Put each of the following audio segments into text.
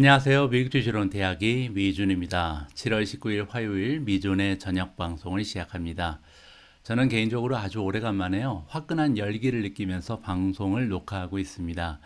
안녕하세요. 미국주식론 대학의 미준입니다. 7월 19일 화요일 미준의 저녁 방송을 시작합니다. 저는 개인적으로 아주 오래간만에요. 화끈한 열기를 느끼면서 방송을 녹화하고 있습니다.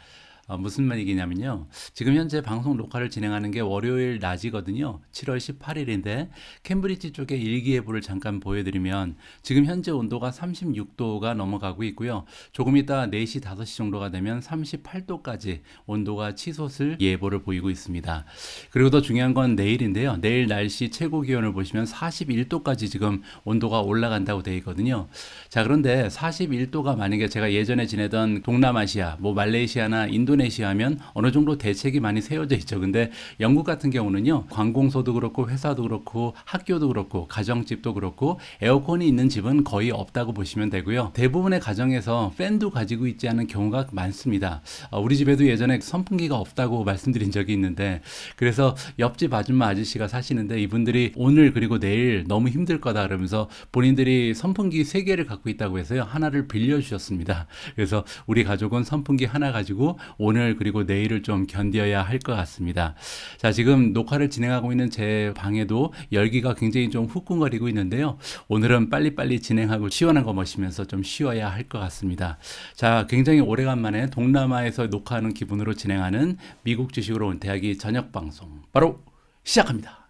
무슨 얘기냐면요. 지금 현재 방송 녹화를 진행하는 게 월요일 낮이거든요. 7월 18일인데 캠브리지 쪽의 일기예보를 잠깐 보여드리면 지금 현재 온도가 36도가 넘어가고 있고요. 조금 이따 4시, 5시 정도가 되면 38도까지 온도가 치솟을 예보를 보이고 있습니다. 그리고 더 중요한 건 내일인데요. 내일 날씨 최고 기온을 보시면 41도까지 지금 온도가 올라간다고 되어 있거든요. 자, 그런데 41도가 만약에 제가 예전에 지내던 동남아시아, 말레이시아나 인도네시아 하면 어느 정도 대책이 많이 세워져 있죠. 근데 영국 같은 경우는요, 관공서도 그렇고 회사도 그렇고 학교도 그렇고 가정집도 그렇고 에어컨이 있는 집은 거의 없다고 보시면 되고요. 대부분의 가정에서 팬도 가지고 있지 않은 경우가 많습니다. 우리 집에도 예전에 선풍기가 없다고 말씀드린 적이 있는데, 그래서 옆집 아줌마 아저씨가 사시는데 이분들이 오늘 그리고 내일 너무 힘들 거다 그러면서 본인들이 선풍기 3개를 갖고 있다고 해서요, 하나를 빌려주셨습니다. 그래서 우리 가족은 선풍기 하나 가지고 오늘 그리고 내일을 좀 견뎌야 할 것 같습니다. 자, 지금 녹화를 진행하고 있는 제 방에도 열기가 굉장히 좀 후끈거리고 있는데요. 오늘은 빨리빨리 진행하고 시원한 거 마시면서 좀 쉬어야 할 것 같습니다. 자, 굉장히 오래간만에 동남아에서 녹화하는 기분으로 진행하는 미국 주식으로 온 대학이 저녁 방송 바로 시작합니다.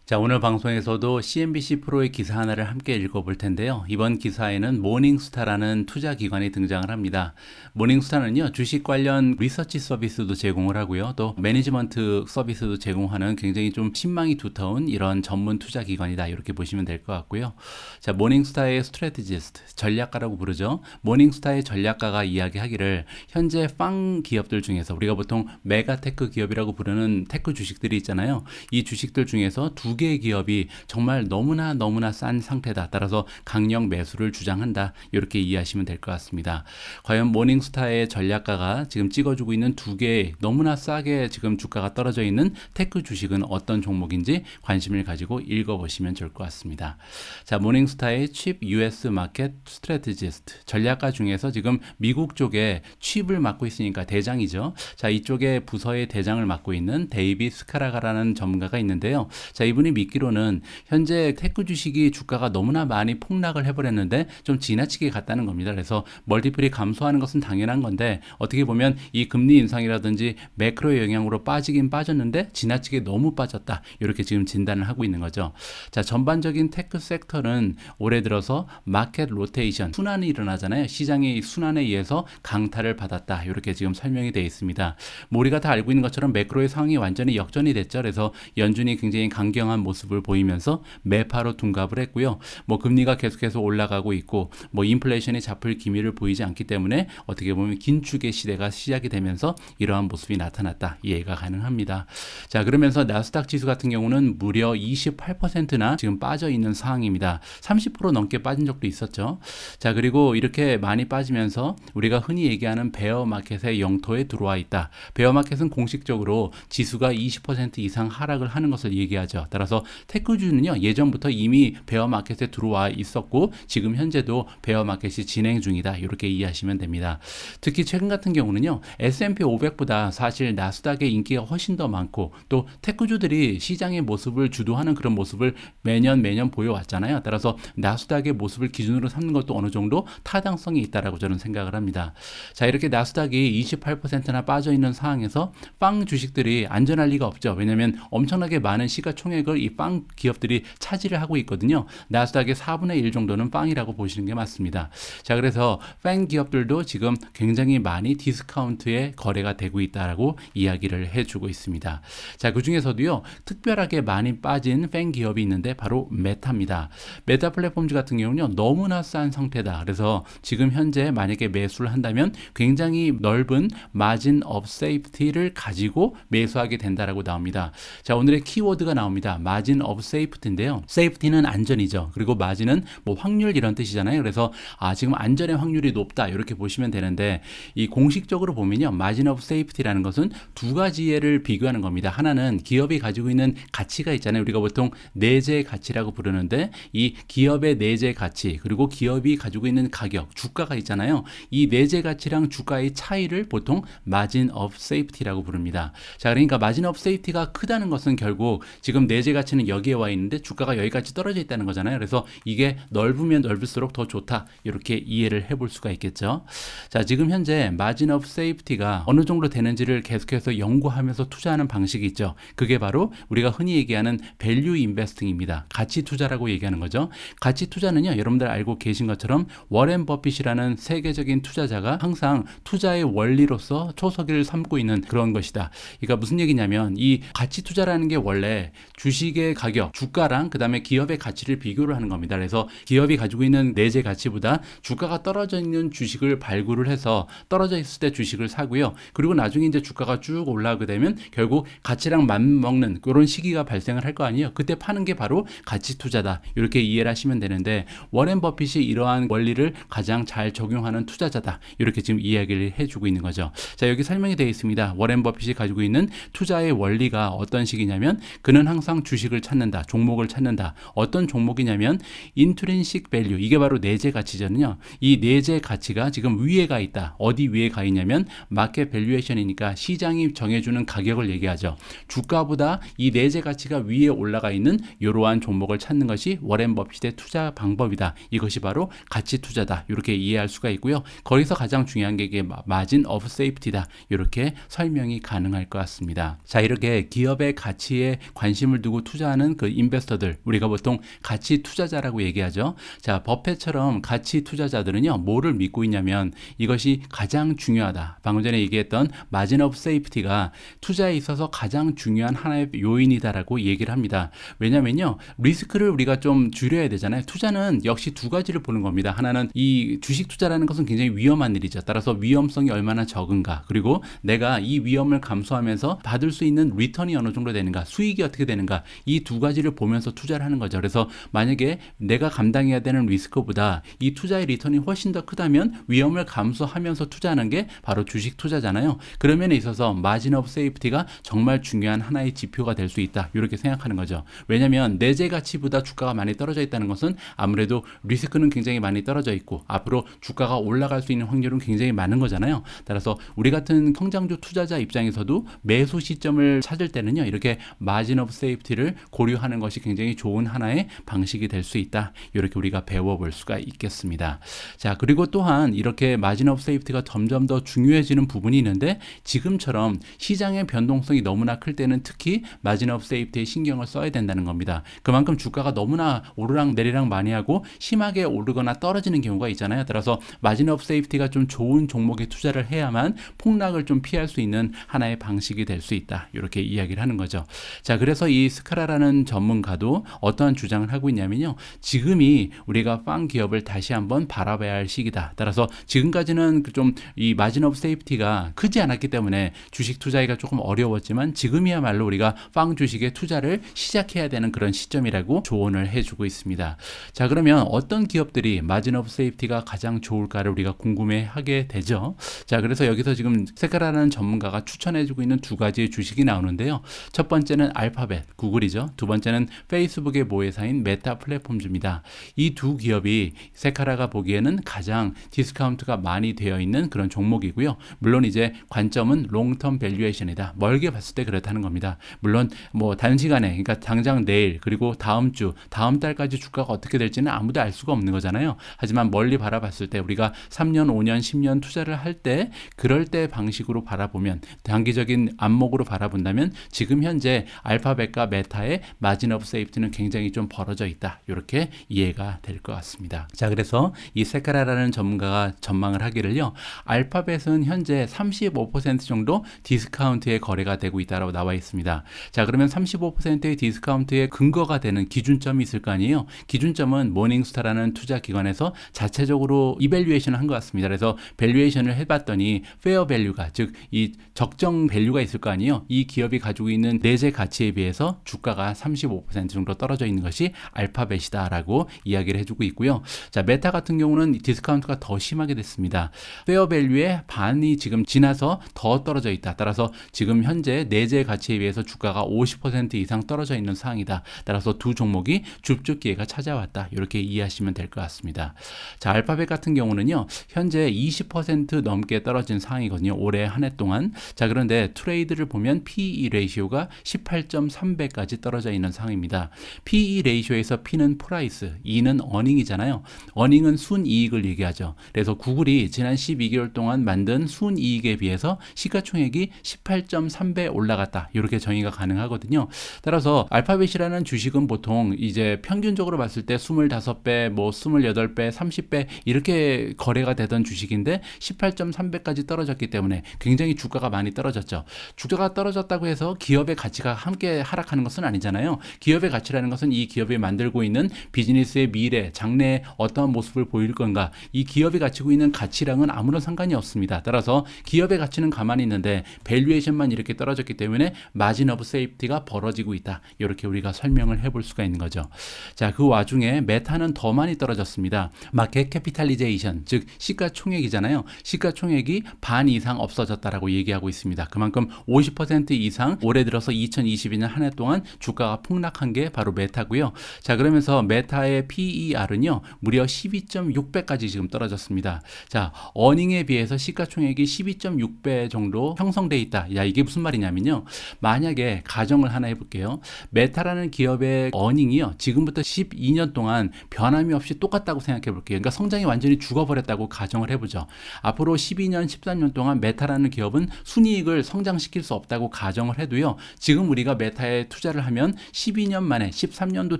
자, 오늘 방송에서도 CNBC 프로의 기사 하나를 함께 읽어볼 텐데요. 이번 기사에는 모닝스타라는 투자 기관이 등장을 합니다. 모닝스타는요, 주식 관련 리서치 서비스도 제공을 하고요. 또 매니지먼트 서비스도 제공하는 굉장히 좀 신망이 두터운 이런 전문 투자 기관이다. 이렇게 보시면 될 것 같고요. 자, 모닝스타의 스트래티지스트, 전략가라고 부르죠. 모닝스타의 전략가가 이야기하기를 현재 빵 기업들 중에서 우리가 보통 메가테크 기업이라고 부르는 테크 주식들이 있잖아요. 이 주식들 중에서 두 개의 기업이 정말 너무나 싼 상태다. 따라서 강력 매수를 주장한다. 이렇게 이해하시면 될 것 같습니다. 과연 모닝스타의 전략가가 지금 찍어주고 있는 두 개의 너무나 싸게 지금 주가가 떨어져 있는 테크 주식은 어떤 종목인지 관심을 가지고 읽어보시면 좋을 것 같습니다. 자, 모닝스타의 Chief US Market Strategist, 전략가 중에서 지금 미국 쪽에 칩을 맡고 있으니까 대장이죠. 자, 이쪽에 부서의 대장을 맡고 있는 데이빗 스카라가라는 전문가가 있는데요. 자, 이분이 믿기로는 현재 테크 주식이 주가가 너무나 많이 폭락을 해버렸는데 좀 지나치게 갔다는 겁니다. 그래서 멀티플이 감소하는 것은 당연한 건데 어떻게 보면 이 금리 인상이라든지 매크로의 영향으로 빠지긴 빠졌는데 지나치게 너무 빠졌다. 이렇게 지금 진단을 하고 있는 거죠. 자, 전반적인 테크 섹터는 올해 들어서 마켓 로테이션, 순환이 일어나잖아요. 시장의 순환에 의해서 강타를 받았다. 이렇게 지금 설명이 되어 있습니다. 우리가 다 알고 있는 것처럼 매크로의 상황이 완전히 역전이 됐죠. 그래서 연준이 굉장히 강경한 모습을 보이면서 매파로 둔갑을 했고요. 금리가 계속해서 올라가고 있고 인플레이션이 잡힐 기미를 보이지 않기 때문에 어떻게 보면 긴축의 시대가 시작이 되면서 이러한 모습이 나타났다. 이해가 가능합니다. 자, 그러면서 나스닥 지수 같은 경우는 무려 28%나 지금 빠져 있는 상황입니다. 30% 넘게 빠진 적도 있었죠. 자, 그리고 이렇게 많이 빠지면서 우리가 흔히 얘기하는 베어 마켓의 영토에 들어와 있다. 베어 마켓은 공식적으로 지수가 20% 이상 하락을 하는 것을 얘기하죠. 따라서 테크주는요, 예전부터 이미 베어 마켓에 들어와 있었고 지금 현재도 베어 마켓이 진행 중이다. 이렇게 이해하시면 됩니다. 특히 최근 같은 경우는요, S&P 500보다 사실 나스닥의 인기가 훨씬 더 많고 또 테크주들이 시장의 모습을 주도하는 그런 모습을 매년 보여왔잖아요. 따라서 나스닥의 모습을 기준으로 삼는 것도 어느 정도 타당성이 있다라고 저는 생각을 합니다. 자, 이렇게 나스닥이 28%나 빠져 있는 상황에서 빵 주식들이 안전할 리가 없죠. 왜냐하면 엄청나게 많은 시가총액을 이 빵 기업들이 차지를 하고 있거든요. 나스닥의 4분의 1 정도는 빵이라고 보시는 게 맞습니다. 자, 그래서 빵 기업들도 지금 굉장히 많이 디스카운트에 거래가 되고 있다라고 이야기를 해주고 있습니다. 자, 그 중에서도요, 특별하게 많이 빠진 팬 기업이 있는데 바로 메타입니다. 메타 플랫폼즈 같은 경우는요, 너무나 싼 상태다. 그래서 지금 현재 만약에 매수를 한다면 굉장히 넓은 마진 업 세이프티를 가지고 매수하게 된다라고 나옵니다. 자, 오늘의 키워드가 나옵니다. 마진 오브 세이프티인데요. 세이프티는 안전이죠. 그리고 마진은 뭐 확률 이런 뜻이잖아요. 그래서 지금 안전의 확률이 높다 이렇게 보시면 되는데, 이 공식적으로 보면요, 마진 오브 세이프티라는 것은 두 가지를 비교하는 겁니다. 하나는 기업이 가지고 있는 가치가 있잖아요. 우리가 보통 내재 가치라고 부르는데, 이 기업의 내재 가치 그리고 기업이 가지고 있는 가격, 주가가 있잖아요. 이 내재 가치랑 주가의 차이를 보통 마진 오브 세이프티라고 부릅니다. 자, 그러니까 마진 오브 세이프티가 크다는 것은 결국 지금 내재 가치는 여기에 와 있는데 주가가 여기까지 떨어져 있다는 거잖아요. 그래서 이게 넓으면 넓을수록 더 좋다, 이렇게 이해를 해볼 수가 있겠죠. 자, 지금 현재 마진 오브 세이프티가 어느 정도 되는지를 계속해서 연구하면서 투자하는 방식이 있죠. 그게 바로 우리가 흔히 얘기하는 밸류 인베스팅입니다. 가치 투자라고 얘기하는 거죠. 가치 투자는요, 여러분들 알고 계신 것처럼 워렌 버핏이라는 세계적인 투자자가 항상 투자의 원리로서 초석을 삼고 있는 그런 것이다. 그러니까 무슨 얘기냐면, 이 가치 투자라는 게 원래 주식의 가격, 주가랑 그 다음에 기업의 가치를 비교를 하는 겁니다. 그래서 기업이 가지고 있는 내재 가치보다 주가가 떨어져 있는 주식을 발굴을 해서 떨어져 있을 때 주식을 사고요. 그리고 나중에 이제 주가가 쭉 올라가게 되면 결국 가치랑 맞먹는 그런 시기가 발생을 할 거 아니에요. 그때 파는 게 바로 가치 투자다, 이렇게 이해를 하시면 되는데, 워렌 버핏이 이러한 원리를 가장 잘 적용하는 투자자다, 이렇게 지금 이야기를 해주고 있는 거죠. 자, 여기 설명이 되어 있습니다. 워렌 버핏이 가지고 있는 투자의 원리가 어떤 식이냐면, 그는 항상 주식을 찾는다, 종목을 찾는다. 어떤 종목이냐면 인트린식 밸류, 이게 바로 내재 가치잖아요. 이 내재 가치가 지금 위에 가 있다. 어디 위에 가 있냐면 마켓 밸류에이션이니까 시장이 정해주는 가격을 얘기하죠. 주가보다 이 내재 가치가 위에 올라가 있는 이러한 종목을 찾는 것이 워렌 버핏의 투자 방법이다. 이것이 바로 가치 투자다, 이렇게 이해할 수가 있고요. 거기서 가장 중요한 게 이게 마진 오브 세이프티다, 이렇게 설명이 가능할 것 같습니다. 자, 이렇게 기업의 가치에 관심을 두고 투자하는 그 인베스터들, 우리가 보통 가치 투자자라고 얘기하죠. 자, 버핏처럼 가치 투자자들은요, 뭐를 믿고 있냐면 이것이 가장 중요하다. 방금 전에 얘기했던 마진 오브 세이프티가 투자에 있어서 가장 중요한 하나의 요인이다라고 얘기를 합니다. 왜냐면요, 리스크를 우리가 좀 줄여야 되잖아요. 투자는 역시 두 가지를 보는 겁니다. 하나는 이 주식 투자라는 것은 굉장히 위험한 일이죠. 따라서 위험성이 얼마나 적은가, 그리고 내가 이 위험을 감수하면서 받을 수 있는 리턴이 어느 정도 되는가, 수익이 어떻게 되는가, 이 두 가지를 보면서 투자를 하는 거죠. 그래서 만약에 내가 감당해야 되는 리스크보다 이 투자의 리턴이 훨씬 더 크다면 위험을 감수하면서 투자하는 게 바로 주식 투자잖아요. 그런 면에 있어서 마진 오브 세이프티가 정말 중요한 하나의 지표가 될 수 있다, 이렇게 생각하는 거죠. 왜냐하면 내재 가치보다 주가가 많이 떨어져 있다는 것은 아무래도 리스크는 굉장히 많이 떨어져 있고 앞으로 주가가 올라갈 수 있는 확률은 굉장히 많은 거잖아요. 따라서 우리 같은 성장주 투자자 입장에서도 매수 시점을 찾을 때는요, 이렇게 마진 오브 세이프티를 고려하는 것이 굉장히 좋은 하나의 방식이 될 수 있다, 이렇게 우리가 배워볼 수가 있겠습니다. 자, 그리고 또한 이렇게 마진 오브 세이프티가 점점 더 중요해지는 부분이 있는데, 지금처럼 시장의 변동성이 너무나 클 때는 특히 마진 오브 세이프티에 신경을 써야 된다는 겁니다. 그만큼 주가가 너무나 오르락 내리락 많이 하고 심하게 오르거나 떨어지는 경우가 있잖아요. 따라서 마진 오브 세이프티가 좀 좋은 종목에 투자를 해야만 폭락을 좀 피할 수 있는 하나의 방식이 될 수 있다, 이렇게 이야기를 하는 거죠. 자, 그래서 이 스카라라는 전문가도 어떠한 주장을 하고 있냐면요, 지금이 우리가 빵 기업을 다시 한번 바라봐야 할 시기다. 따라서 지금까지는 좀 이 마진 오브 세이프티가 크지 않았기 때문에 주식 투자하기가 조금 어려웠지만 지금이야말로 우리가 빵 주식에 투자를 시작해야 되는 그런 시점이라고 조언을 해주고 있습니다. 자, 그러면 어떤 기업들이 마진 오브 세이프티가 가장 좋을까를 우리가 궁금해하게 되죠. 자, 그래서 여기서 지금 세카라라는 전문가가 추천해주고 있는 두 가지의 주식이 나오는데요. 첫 번째는 알파벳, 구글이죠. 두 번째는 페이스북의 모회사인 메타 플랫폼즈입니다. 이 두 기업이 세카라가 보기에는 가장 디스카운트가 많이 되어 있는 그런 종목이고요. 물론 이제 관점은 롱텀 밸류에이션이다. 멀게 봤을 때 그렇다는 겁니다. 물론 뭐 단시간에, 그러니까 당장 내일 그리고 다음 주, 다음 달까지 주가가 어떻게 될지는 아무도 알 수가 없는 거잖아요. 하지만 멀리 바라봤을 때 우리가 3년, 5년, 10년 투자를 할 때 그럴 때 방식으로 바라보면, 단기적인 안목으로 바라본다면 지금 현재 알파벳과 메타의 마진 오브 세이프티는 굉장히 좀 벌어져 있다, 이렇게 이해가 될 것 같습니다. 자, 그래서 이 세카라라는 전문가가 전망을 하기를요, 알파벳은 현재 35% 정도 디스카운트에 거래가 되고 있다고 나와 있습니다. 자, 그러면 35%의 디스카운트의 근거가 되는 기준점이 있을 거 아니에요. 기준점은 모닝스타라는 투자 기관에서 자체적으로 이밸류에이션을 한 것 같습니다. 그래서 밸류에이션을 해봤더니 페어 밸류가, 즉 이 적정 밸류가 있을 거 아니에요. 이 기업이 가지고 있는 내재 가치에 비해서 주가가 35% 정도 떨어져 있는 것이 알파벳이다라고 이야기를 해주고 있고요. 자, 메타 같은 경우는 디스카운트가 더 심하게 됐습니다. 페어밸류의 반이 지금 지나서 더 떨어져 있다. 따라서 지금 현재 내재 가치에 비해서 주가가 50% 이상 떨어져 있는 상황이다. 따라서 두 종목이 줍줍 기회가 찾아왔다. 이렇게 이해하시면 될 것 같습니다. 자, 알파벳 같은 경우는요, 현재 20% 넘게 떨어진 상황이거든요. 올해 한 해 동안. 자, 그런데 트레이드를 보면 PE 레이시오가 18.3배까지 떨어져 있는 상황입니다. PE 레이시오에서 P는 프라이스, E는 어닝이잖아요. 어닝은 순이익을 얘기하죠. 그래서 구글이 지난 12개월 동안 만든 순이익에 비해서 시가총액이 18.3배 올라갔다. 이렇게 정의가 가능하거든요. 따라서 알파벳이라는 주식은 보통 이제 평균적으로 봤을 때 25배, 뭐 28배, 30배 이렇게 거래가 되던 주식인데 18.3배까지 떨어졌기 때문에 굉장히 주가가 많이 떨어졌죠. 주가가 떨어졌다고 해서 기업의 가치가 함께 하락하는 것은 아니잖아요. 기업의 가치라는 것은 이 기업이 만들고 있는 비즈니스의 미래, 장래에 어떠한 모습을 보일 건가, 이 기업이 가지고 있는 가치랑은 아무런 상관이 없습니다. 따라서 기업의 가치는 가만히 있는데 밸류에이션만 이렇게 떨어졌기 때문에 마진 오브 세이프티가 벌어지고 있다. 이렇게 우리가 설명을 해볼 수가 있는 거죠. 자, 그 와중에 메타는 더 많이 떨어졌습니다. 마켓 캐피탈리제이션, 즉 시가총액이잖아요. 시가총액이 반 이상 없어졌다라고 얘기하고 있습니다. 그만큼 50% 이상 올해 들어서 2022년 한 해 동안 주가가 폭락한 게 바로 메타고요. 자, 그러면서 메타의 PER은요, 무려 12.6배까지 지금 떨어졌습니다. 자, 어닝에 비해서 시가총액이 12.6배 정도 형성돼 있다. 야, 이게 무슨 말이냐면요. 만약에 가정을 하나 해볼게요. 메타라는 기업의 어닝이요, 지금부터 12년 동안 변함이 없이 똑같다고 생각해 볼게요. 그러니까 성장이 완전히 죽어버렸다고 가정을 해보죠. 앞으로 12년, 13년 동안 메타라는 기업은 순이익을 성장시킬 수 없다고 가정을 해도요. 지금 우리가 메타에 투자를 하면 12년 만에 13년도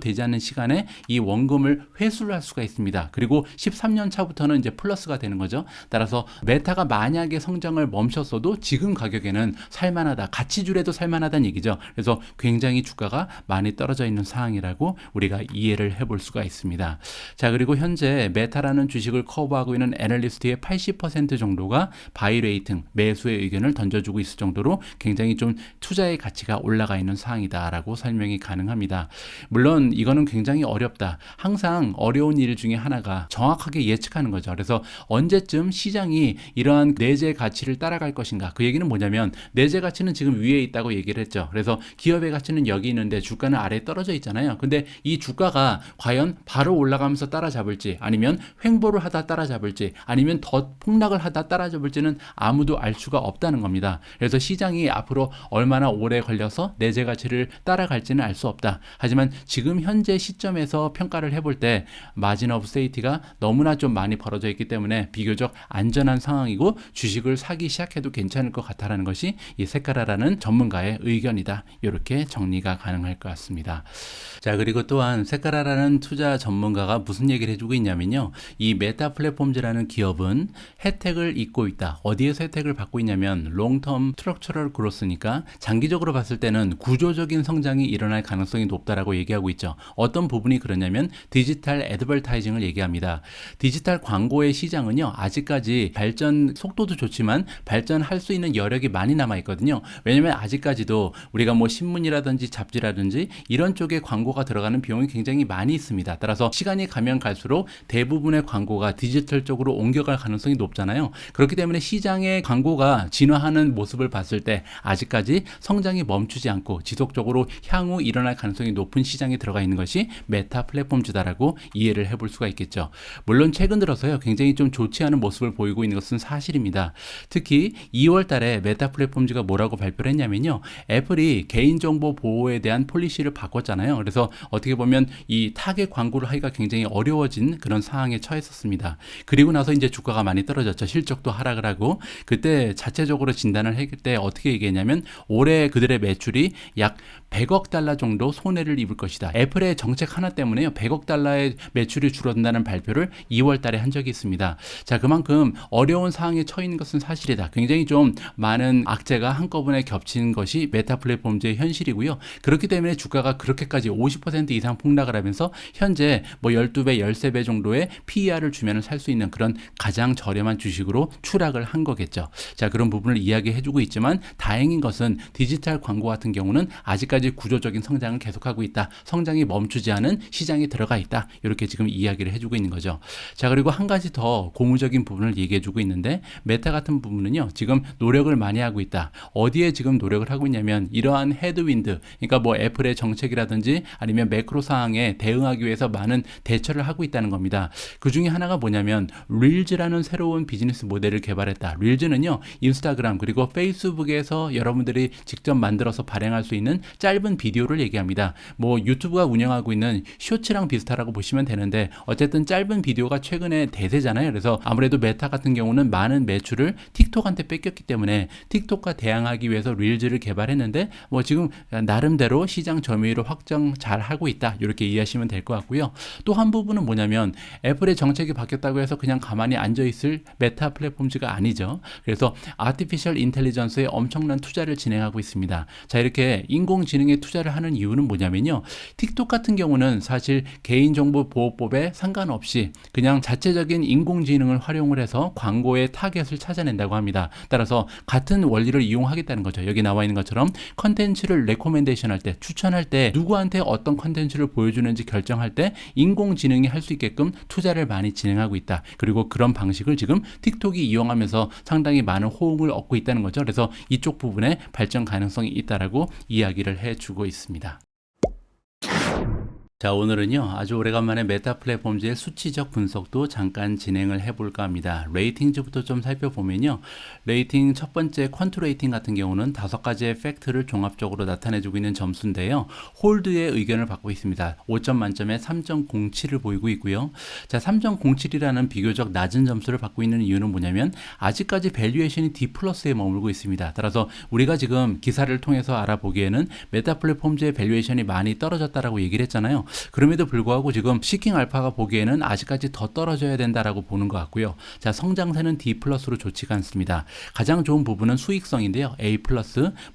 되지 않는 시간에 이 원금을 회수를 할 수가 있습니다. 그리고 13년 차부터는 이제 플러스가 되는 거죠. 따라서 메타가 만약에 성장을 멈췄어도 지금 가격에는 살만하다. 가치줄에도 살만하다는 얘기죠. 그래서 굉장히 주가가 많이 떨어져 있는 상황이라고 우리가 이해를 해볼 수가 있습니다. 자, 그리고 현재 메타라는 주식을 커버하고 있는 애널리스트의 80% 정도가 바이 레이팅, 매수의 의견을 던져주고 있을 정도로 굉장히 좀 투자의 가치가 올라가 있는 상황이다라고 설명이 가능합니다. 물론 이거는 굉장히 어렵다. 항상 어려운 일 중에 하나가 정확하게 예측하는 거죠. 그래서 언제쯤 시장이 이러한 내재 가치를 따라갈 것인가. 그 얘기는 뭐냐면 내재 가치는 지금 위에 있다고 얘기를 했죠. 그래서 기업의 가치는 여기 있는데 주가는 아래에 떨어져 있잖아요. 근데 이 주가가 과연 바로 올라가면서 따라잡을지, 아니면 횡보를 하다 따라잡을지, 아니면 더 폭락을 하다 따라잡을지는 아무도 알 수가 없다는 겁니다. 그래서 시장이 앞으로 얼마나 오래 걸려서 내재 가치를 따라갈지는 알 수 없다. 하지만 지금 현재 시점에서 평가를 해볼 때 마진 오브 세이프티가 너무나 좀 많이 벌어져 있기 때문에 비교적 안전한 상황이고 주식을 사기 시작해도 괜찮을 것 같다라는 것이 이 세카라라는 전문가의 의견이다. 이렇게 정리가 가능할 것 같습니다. 자, 그리고 또한 세카라라는 투자 전문가가 무슨 얘기를 해주고 있냐면요. 이 메타 플랫폼즈라는 기업은 혜택을 입고 있다. 어디에서 혜택을 받고 있냐면 롱텀 스트럭처럴 그로스니까 장기적으로 봤을 때는 구조적인 성장이 일어날 가능성이 높다라고 얘기하고 있죠. 어떤 부분이 그러냐면 디지털 애드버타이징을 얘기합니다. 디지털 광고의 시장은요, 아직까지 발전 속도도 좋지만 발전할 수 있는 여력이 많이 남아 있거든요. 왜냐면 아직까지도 우리가 뭐 신문이라든지 잡지라든지 이런 쪽에 광고가 들어가는 비용이 굉장히 많이 있습니다. 따라서 시간이 가면 갈수록 대부분의 광고가 디지털 쪽으로 옮겨갈 가능성이 높잖아요. 그렇기 때문에 시장의 광고가 진화하는 모습을 봤을 때 아직까지 성장이 멈추지 않고 지속적으로 향후 일어날 가능성이 높은 시장에 들어가 있는 것이 메타 플랫폼즈다라고 이해를 해볼 수가 있겠죠. 물론 최근 들어서요, 굉장히 좀 좋지 않은 모습을 보이고 있는 것은 사실입니다. 특히 2월 달에 메타 플랫폼즈가 뭐라고 발표를 했냐면요. 애플이 개인정보 보호에 대한 폴리시를 바꿨잖아요. 그래서 어떻게 보면 이 타겟 광고를 하기가 굉장히 어려워진 그런 상황에 처했었습니다. 그리고 나서 이제 주가가 많이 떨어졌죠. 실적도 하락을 하고, 그때 자체적으로 진단을 했을 때 어떻게 얘기했냐면 올해 그들의 매출이 약 100억 달러 정도 손해를 입을 것이다. 애플의 정책 하나 때문에요, 100억 달러의 매출이 줄어든다는 발표를 2월 달에 한 적이 있습니다. 자, 그만큼 어려운 상황에 처해 있는 것은 사실이다. 굉장히 좀 많은 악재가 한꺼번에 겹친 것이 메타 플랫폼즈의 현실이고요. 그렇기 때문에 주가가 그렇게까지 50% 이상 폭락을 하면서 현재 뭐 12배, 13배 정도의 PER을 주면 살 수 있는 그런 가장 저렴한 주식으로 추락을 한 거겠죠. 자, 그런 부분을 이야기해주고 있지만 다행인 것은 디지털 광고 같은 경우는 아직까지 지금까지 구조적인 성장을 계속하고 있다. 성장이 멈추지 않은 시장에 들어가 있다. 이렇게 지금 이야기를 해주고 있는 거죠. 자, 그리고 한 가지 더 고무적인 부분을 얘기해주고 있는데 메타 같은 부분은요, 지금 노력을 많이 하고 있다. 어디에 지금 노력을 하고 있냐면 이러한 헤드윈드, 그러니까 뭐 애플의 정책이라든지 아니면 매크로 사항에 대응하기 위해서 많은 대처를 하고 있다는 겁니다. 그 중에 하나가 뭐냐면 릴즈라는 새로운 비즈니스 모델을 개발했다. 릴즈는요, 인스타그램 그리고 페이스북에서 여러분들이 직접 만들어서 발행할 수 있는 짧은 비디오를 얘기합니다. 뭐 유튜브가 운영하고 있는 쇼츠랑 비슷하다고 보시면 되는데 어쨌든 짧은 비디오가 최근에 대세잖아요. 그래서 아무래도 메타 같은 경우는 많은 매출을 틱톡한테 뺏겼기 때문에 틱톡과 대항하기 위해서 릴즈를 개발했는데 뭐 지금 나름대로 시장 점유율을 확정 잘 하고 있다. 이렇게 이해하시면 될 것 같고요. 또 한 부분은 뭐냐면 애플의 정책이 바뀌었다고 해서 그냥 가만히 앉아 있을 메타 플랫폼즈가 아니죠. 그래서 아티피셜 인텔리전스에 엄청난 투자를 진행하고 있습니다. 자, 이렇게 인공지능에 투자를 하는 이유는 뭐냐면요, 틱톡 같은 경우는 사실 개인정보보호법에 상관없이 그냥 자체적인 인공지능을 활용을 해서 광고의 타겟을 찾아낸다고 합니다. 따라서 같은 원리를 이용하겠다는 거죠. 여기 나와 있는 것처럼 컨텐츠를 레코멘데이션 할 때, 추천할 때 누구한테 어떤 컨텐츠를 보여주는지 결정할 때 인공지능이 할 수 있게끔 투자를 많이 진행하고 있다. 그리고 그런 방식을 지금 틱톡이 이용하면서 상당히 많은 호응을 얻고 있다는 거죠. 그래서 이쪽 부분에 발전 가능성이 있다라고 이야기를 해주고 있습니다. 자, 오늘은요, 아주 오래간만에 메타 플랫폼즈의 수치적 분석도 잠깐 진행을 해볼까 합니다. 레이팅즈부터 좀 살펴보면요, 레이팅 첫 번째 퀀트 레이팅 같은 경우는 5가지의 팩트를 종합적으로 나타내주고 있는 점수인데요, 홀드의 의견을 받고 있습니다. 5점 만점에 3.07을 보이고 있고요. 자, 3.07이라는 비교적 낮은 점수를 받고 있는 이유는 뭐냐면 아직까지 밸류에이션이 D+에 머물고 있습니다. 따라서 우리가 지금 기사를 통해서 알아보기에는 메타 플랫폼즈의 밸류에이션이 많이 떨어졌다라고 얘기를 했잖아요. 그럼에도 불구하고 지금 시킹 알파가 보기에는 아직까지 더 떨어져야 된다라고 보는 것 같고요. 자, 성장세는 D+로 좋지가 않습니다. 가장 좋은 부분은 수익성인데요. A+,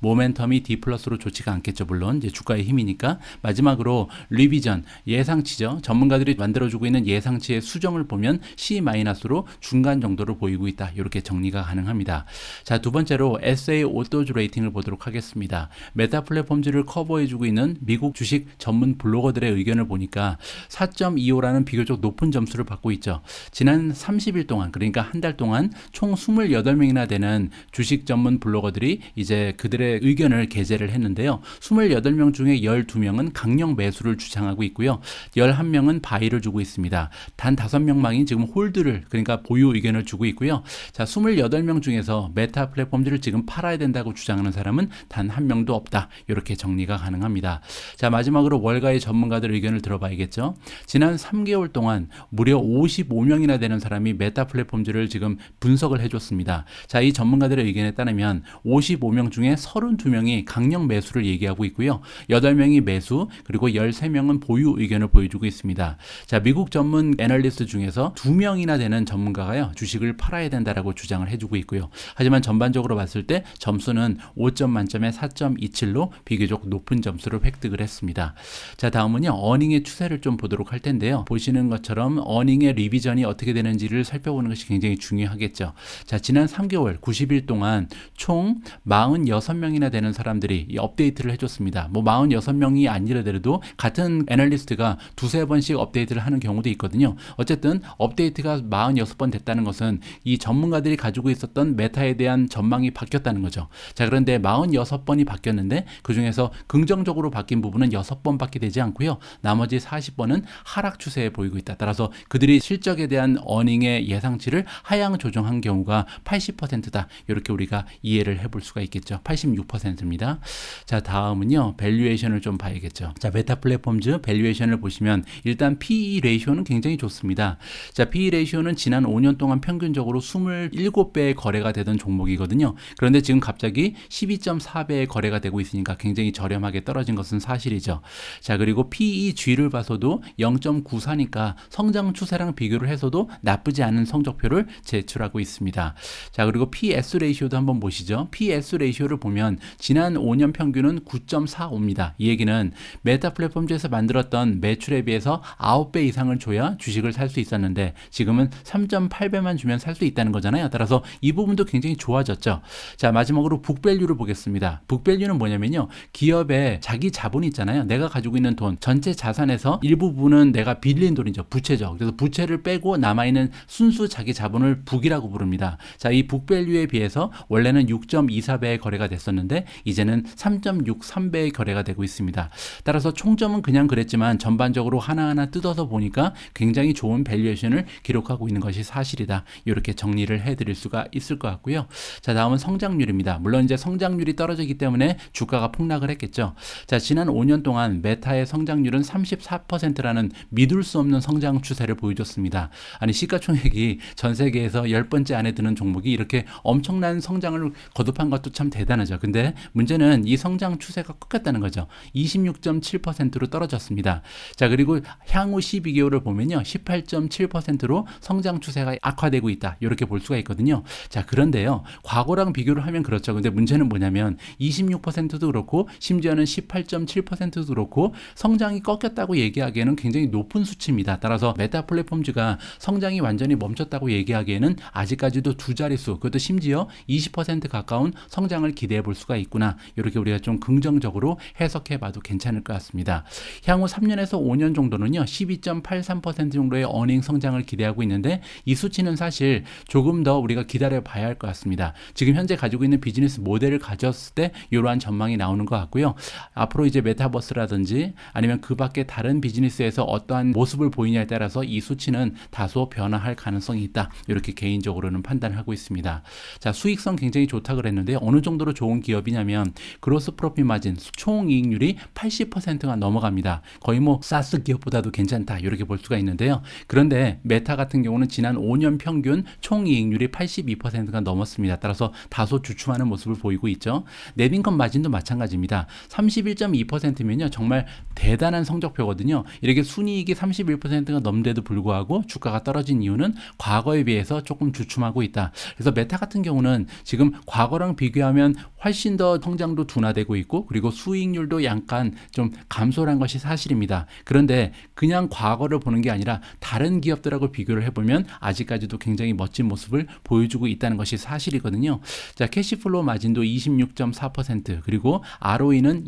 모멘텀이 D+로 좋지가 않겠죠. 물론 이제 주가의 힘이니까. 마지막으로 리비전, 예상치죠. 전문가들이 만들어주고 있는 예상치의 수정을 보면 C-로 중간 정도로 보이고 있다. 이렇게 정리가 가능합니다. 자, 두 번째로 SA 오도즈 레이팅을 보도록 하겠습니다. 메타 플랫폼즈를 커버해주고 있는 미국 주식 전문 블로거들의 의견을 보니까 4.25라는 비교적 높은 점수를 받고 있죠. 지난 30일 동안, 그러니까 한 달 동안 총 28명이나 되는 주식 전문 블로거들이 이제 그들의 의견을 게재를 했는데요. 28명 중에 12명은 강력 매수를 주장하고 있고요. 11명은 바이를 주고 있습니다. 단 5명만이 지금 홀드를, 그러니까 보유 의견을 주고 있고요. 자, 28명 중에서 메타 플랫폼들을 지금 팔아야 된다고 주장하는 사람은 단 한 명도 없다. 이렇게 정리가 가능합니다. 자, 마지막으로 월가의 전문가들 의견을 들어봐야겠죠. 지난 3개월 동안 무려 55명이나 되는 사람이 메타 플랫폼즈를 지금 분석을 해줬습니다. 자, 이 전문가들의 의견에 따르면 55명 중에 32명이 강력 매수를 얘기하고 있고요. 8명이 매수, 그리고 13명은 보유 의견을 보여주고 있습니다. 자, 미국 전문 애널리스트 중에서 2명이나 되는 전문가가요, 주식을 팔아야 된다라고 주장을 해주고 있고요. 하지만 전반적으로 봤을 때 점수는 5점 만점에 4.27로 비교적 높은 점수를 획득을 했습니다. 자, 다음은요, 어닝의 추세를 좀 보도록 할 텐데요. 보시는 것처럼 어닝의 리비전이 어떻게 되는지를 살펴보는 것이 굉장히 중요하겠죠. 자, 지난 3개월 90일 동안 총 46명이나 되는 사람들이 이 업데이트를 해줬습니다. 뭐 46명이 아니더라도 같은 애널리스트가 두세 번씩 업데이트를 하는 경우도 있거든요. 어쨌든 업데이트가 46번 됐다는 것은 이 전문가들이 가지고 있었던 메타에 대한 전망이 바뀌었다는 거죠. 자, 그런데 46번이 바뀌었는데 그 중에서 긍정적으로 바뀐 부분은 6번밖에 되지 않고요. 나머지 40번은 하락 추세에 보이고 있다. 따라서 그들이 실적에 대한 어닝의 예상치를 하향 조정한 경우가 80%다. 이렇게 우리가 이해를 해볼 수가 있겠죠. 86%입니다. 자, 다음은요, 밸류에이션을 좀 봐야겠죠. 자, 메타 플랫폼즈 밸류에이션을 보시면 일단 PE 레이쇼는 굉장히 좋습니다. 자, PE 레이쇼는 지난 5년 동안 평균적으로 27배의 거래가 되던 종목이거든요. 그런데 지금 갑자기 12.4배의 거래가 되고 있으니까 굉장히 저렴하게 떨어진 것은 사실이죠. 자, 그리고 PE PEG를 봐서도 0.94니까 성장 추세랑 비교를 해서도 나쁘지 않은 성적표를 제출하고 있습니다. 자, 그리고 PS 레이시오도 한번 보시죠. PS 레이시오를 보면 지난 5년 평균은 9.45입니다. 이 얘기는 메타 플랫폼즈에서 만들었던 매출에 비해서 9배 이상을 줘야 주식을 살 수 있었는데 지금은 3.8배만 주면 살 수 있다는 거잖아요. 따라서 이 부분도 굉장히 좋아졌죠. 자, 마지막으로 북밸류를 보겠습니다. 북밸류는 뭐냐면요, 기업의 자기 자본이 있잖아요. 내가 가지고 있는 돈, 전체 자산에서 일부분은 내가 빌린 돈이죠. 부채죠. 그래서 부채를 빼고 남아있는 순수 자기 자본을 북이라고 부릅니다. 자, 이 북밸류에 비해서 원래는 6.24배의 거래가 됐었는데 이제는 3.63배의 거래가 되고 있습니다. 따라서 총점은 그냥 그랬지만 전반적으로 하나하나 뜯어서 보니까 굉장히 좋은 밸류에이션을 기록하고 있는 것이 사실이다. 이렇게 정리를 해드릴 수가 있을 것 같고요. 자, 다음은 성장률입니다. 물론 이제 성장률이 떨어지기 때문에 주가가 폭락을 했겠죠. 자, 지난 5년 동안 메타의 성장률은 34%라는 믿을 수 없는 성장 추세를 보여줬습니다. 아니, 시가총액이 전 세계에서 10번째 안에 드는 종목이 이렇게 엄청난 성장을 거듭한 것도 참 대단하죠. 근데 문제는 이 성장 추세가 꺾였다는 거죠. 26.7%로 떨어졌습니다. 자, 그리고 향후 12개월을 보면요, 18.7%로 성장 추세가 악화되고 있다. 이렇게 볼 수가 있거든요. 자, 그런데요, 과거랑 비교를 하면 그렇죠. 근데 문제는 뭐냐면 26%도 그렇고 심지어는 18.7%도 그렇고 성장이 꺾였다고 얘기하기에는 굉장히 높은 수치입니다. 따라서 메타 플랫폼즈가 성장이 완전히 멈췄다고 얘기하기에는 아직까지도 두 자릿수, 그것도 심지어 20% 가까운 성장을 기대해 볼 수가 있구나. 이렇게 우리가 좀 긍정적으로 해석해 봐도 괜찮을 것 같습니다. 향후 3년에서 5년 정도는요, 12.83% 정도의 어닝 성장을 기대하고 있는데 이 수치는 사실 조금 더 우리가 기다려 봐야 할 것 같습니다. 지금 현재 가지고 있는 비즈니스 모델을 가졌을 때 이러한 전망이 나오는 것 같고요. 앞으로 이제 메타버스라든지 아니면 그 밖에 다른 비즈니스에서 어떠한 모습을 보이냐에 따라서 이 수치는 다소 변화할 가능성이 있다. 이렇게 개인적으로는 판단하고 있습니다. 자, 수익성 굉장히 좋다 그랬는데 어느 정도로 좋은 기업이냐면 그로스 프로핏 마진, 총이익률이 80%가 넘어갑니다. 거의 뭐 사스 기업보다도 괜찮다. 이렇게 볼 수가 있는데요. 그런데 메타 같은 경우는 지난 5년 평균 총이익률이 82%가 넘었습니다. 따라서 다소 주춤하는 모습을 보이고 있죠. 넷인컴 마진도 마찬가지입니다. 31.2%면요 정말 대단한 성적표거든요. 이렇게 순이익이 31%가 넘는데도 불구하고 주가가 떨어진 이유는 과거에 비해서 조금 주춤하고 있다. 그래서 메타 같은 경우는 지금 과거랑 비교하면 훨씬 더 성장도 둔화되고 있고 그리고 수익률도 약간 좀 감소를 한 것이 사실입니다. 그런데 그냥 과거를 보는 게 아니라 다른 기업들하고 비교를 해보면 아직까지도 굉장히 멋진 모습을 보여주고 있다는 것이 사실이거든요. 자, 캐시플로우 마진도 26.4% 그리고 ROE는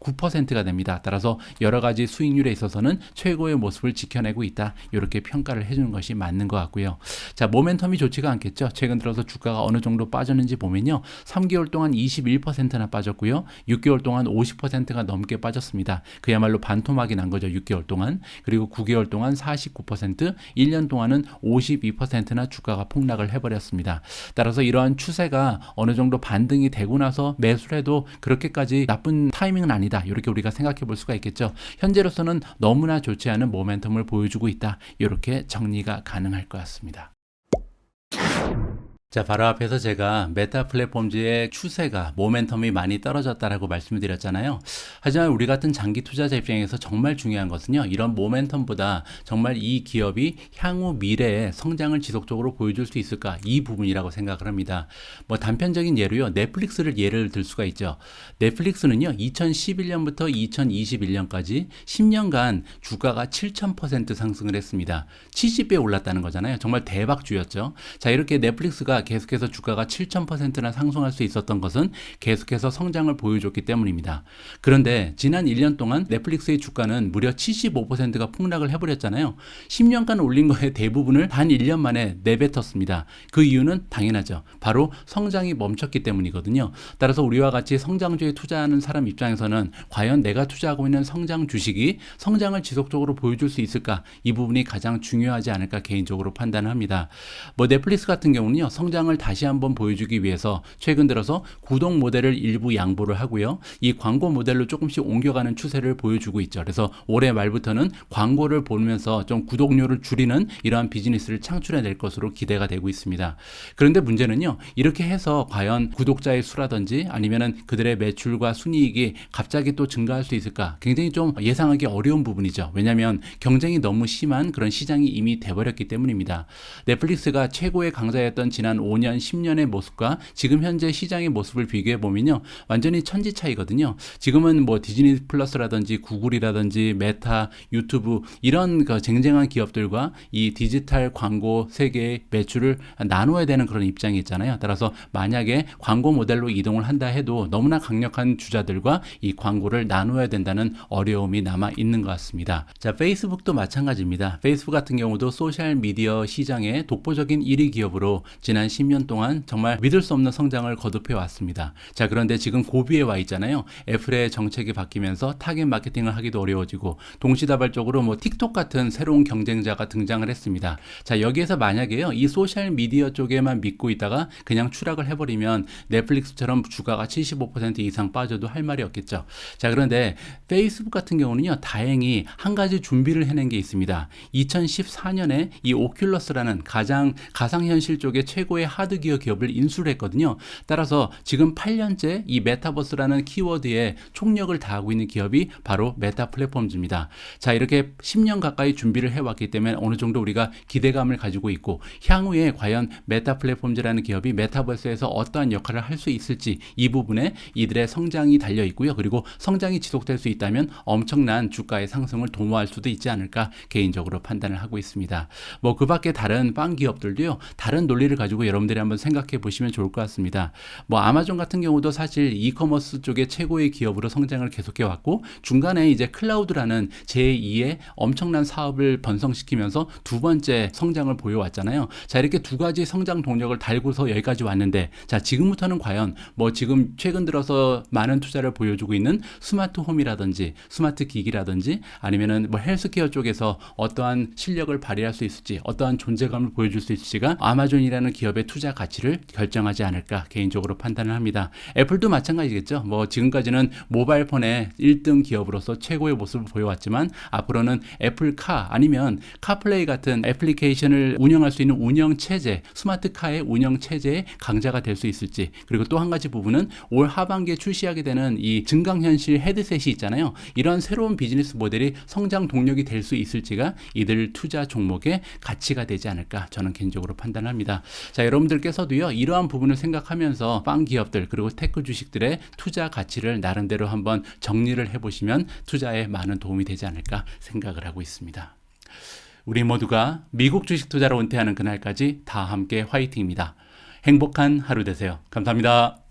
9%가 됩니다. 따라서 여러 가지 수익률에 있어서는 최고의 모습을 지켜내고 있다. 이렇게 평가를 해주는 것이 맞는 것 같고요. 자, 모멘텀이 좋지가 않겠죠. 최근 들어서 주가가 어느 정도 빠졌는지 보면요. 3개월 동안 21%나 빠졌고요. 6개월 동안 50%가 넘게 빠졌습니다. 그야말로 반토막이 난 거죠. 6개월 동안. 그리고 9개월 동안 49%, 1년 동안은 52%나 주가가 폭락을 해버렸습니다. 따라서 이러한 추세가 어느 정도 반등이 되고 나서 매수를 해도 그렇게까지 나쁜 타이밍은 아니다. 이렇게 우리가 생각해 볼 수가 있겠죠. 현재로서는 너무나 좋지 않은 모멘텀을 보여주고 있다. 이렇게 정리가 가능할 것 같습니다. 자, 바로 앞에서 제가 메타 플랫폼즈의 추세가 모멘텀이 많이 떨어졌다라고 말씀을 드렸잖아요. 하지만 우리 같은 장기 투자자 입장에서 정말 중요한 것은요, 이런 모멘텀보다 정말 이 기업이 향후 미래에 성장을 지속적으로 보여줄 수 있을까, 이 부분이라고 생각을 합니다. 뭐 단편적인 예로요, 넷플릭스를 예를 들 수가 있죠. 넷플릭스는요 2011년부터 2021년까지 10년간 주가가 7000% 상승을 했습니다. 70배 올랐다는 거잖아요. 정말 대박주였죠. 자, 이렇게 넷플릭스가 계속해서 주가가 7000%나 상승할 수 있었던 것은 계속해서 성장을 보여줬기 때문입니다. 그런데 지난 1년 동안 넷플릭스의 주가는 무려 75%가 폭락을 해버렸잖아요. 10년간 올린 거의 대부분을 단 1년 만에 내뱉었습니다. 그 이유는 당연하죠. 바로 성장이 멈췄기 때문이거든요. 따라서 우리와 같이 성장주에 투자하는 사람 입장에서는 과연 내가 투자하고 있는 성장 주식이 성장을 지속적으로 보여줄 수 있을까? 이 부분이 가장 중요하지 않을까 개인적으로 판단을 합니다. 뭐 넷플릭스 같은 경우는요, 성장을 다시 한번 보여주기 위해서 최근 들어서 구독 모델을 일부 양보를 하고요. 이 광고 모델로 조금씩 옮겨가는 추세를 보여주고 있죠. 그래서 올해 말부터는 광고를 보면서 좀 구독료를 줄이는 이러한 비즈니스를 창출해낼 것으로 기대가 되고 있습니다. 그런데 문제는요, 이렇게 해서 과연 구독자의 수라든지 아니면은 그들의 매출과 순이익이 갑자기 또 증가할 수 있을까? 굉장히 좀 예상하기 어려운 부분이죠. 왜냐하면 경쟁이 너무 심한 그런 시장이 이미 돼버렸기 때문입니다. 넷플릭스가 최고의 강자였던 지난 5년, 10년의 모습과 지금 현재 시장의 모습을 비교해 보면요, 완전히 천지 차이거든요. 지금은 뭐 디즈니 플러스라든지 구글이라든지 메타, 유튜브 이런 그 쟁쟁한 기업들과 이 디지털 광고 세계의 매출을 나눠야 되는 그런 입장이 있잖아요. 따라서 만약에 광고 모델로 이동을 한다 해도 너무나 강력한 주자들과 이 광고를 나눠야 된다는 어려움이 남아 있는 것 같습니다. 자, 페이스북도 마찬가지입니다. 페이스북 같은 경우도 소셜 미디어 시장의 독보적인 1위 기업으로 지난 10년 동안 정말 믿을 수 없는 성장을 거듭해 왔습니다. 자, 그런데 지금 고비에 와 있잖아요. 애플의 정책이 바뀌면서 타겟 마케팅을 하기도 어려워지고 동시다발적으로 뭐 틱톡 같은 새로운 경쟁자가 등장을 했습니다. 자, 여기에서 만약에요, 이 소셜 미디어 쪽에만 믿고 있다가 그냥 추락을 해버리면 넷플릭스처럼 주가가 75% 이상 빠져도 할 말이 없겠죠. 자, 그런데 페이스북 같은 경우는요, 다행히 한 가지 준비를 해낸 게 있습니다. 2014년에 이 오큘러스라는 가상현실 쪽의 최고의 하드기어 기업을 인수를 했거든요. 따라서 지금 8년째 이 메타버스라는 키워드에 총력을 다하고 있는 기업이 바로 메타 플랫폼즈입니다. 자, 이렇게 10년 가까이 준비를 해왔기 때문에 어느 정도 우리가 기대감을 가지고 있고, 향후에 과연 메타 플랫폼즈라는 기업이 메타버스에서 어떠한 역할을 할 수 있을지 이 부분에 이들의 성장이 달려 있고요. 그리고 성장이 지속될 수 있다면 엄청난 주가의 상승을 도모할 수도 있지 않을까 개인적으로 판단을 하고 있습니다. 뭐 그 밖에 다른 빵 기업들도요, 다른 논리를 가지고 여러분들이 한번 생각해 보시면 좋을 것 같습니다. 뭐 아마존 같은 경우도 사실 이커머스 쪽의 최고의 기업으로 성장을 계속해 왔고, 중간에 이제 클라우드라는 제2의 엄청난 사업을 번성시키면서 두 번째 성장을 보여왔잖아요. 자, 이렇게 두 가지 성장 동력을 달고서 여기까지 왔는데, 자, 지금부터는 과연 뭐 지금 최근 들어서 많은 투자를 보여주고 있는 스마트 홈이라든지 스마트 기기라든지 아니면은 뭐 헬스케어 쪽에서 어떠한 실력을 발휘할 수 있을지, 어떠한 존재감을 보여줄 수 있을지가 아마존이라는 기업의 투자 가치를 결정하지 않을까 개인적으로 판단을 합니다. 애플도 마찬가지겠죠. 뭐 지금까지는 모바일 폰의 1등 기업으로서 최고의 모습을 보여왔지만, 앞으로는 애플카 아니면 카플레이 같은 애플리케이션을 운영할 수 있는 운영체제, 스마트카의 운영체제의 강자가 될 수 있을지, 그리고 또 한 가지 부분은 올 하반기에 출시하게 되는 이 증강현실 헤드셋이 있잖아요. 이런 새로운 비즈니스 모델이 성장 동력이 될 수 있을지가 이들 투자 종목의 가치가 되지 않을까 저는 개인적으로 판단합니다. 자, 여러분들께서도요, 이러한 부분을 생각하면서 빵 기업들 그리고 테크 주식들의 투자 가치를 나름대로 한번 정리를 해보시면 투자에 많은 도움이 되지 않을까 생각을 하고 있습니다. 우리 모두가 미국 주식 투자로 은퇴하는 그날까지 다 함께 화이팅입니다. 행복한 하루 되세요. 감사합니다.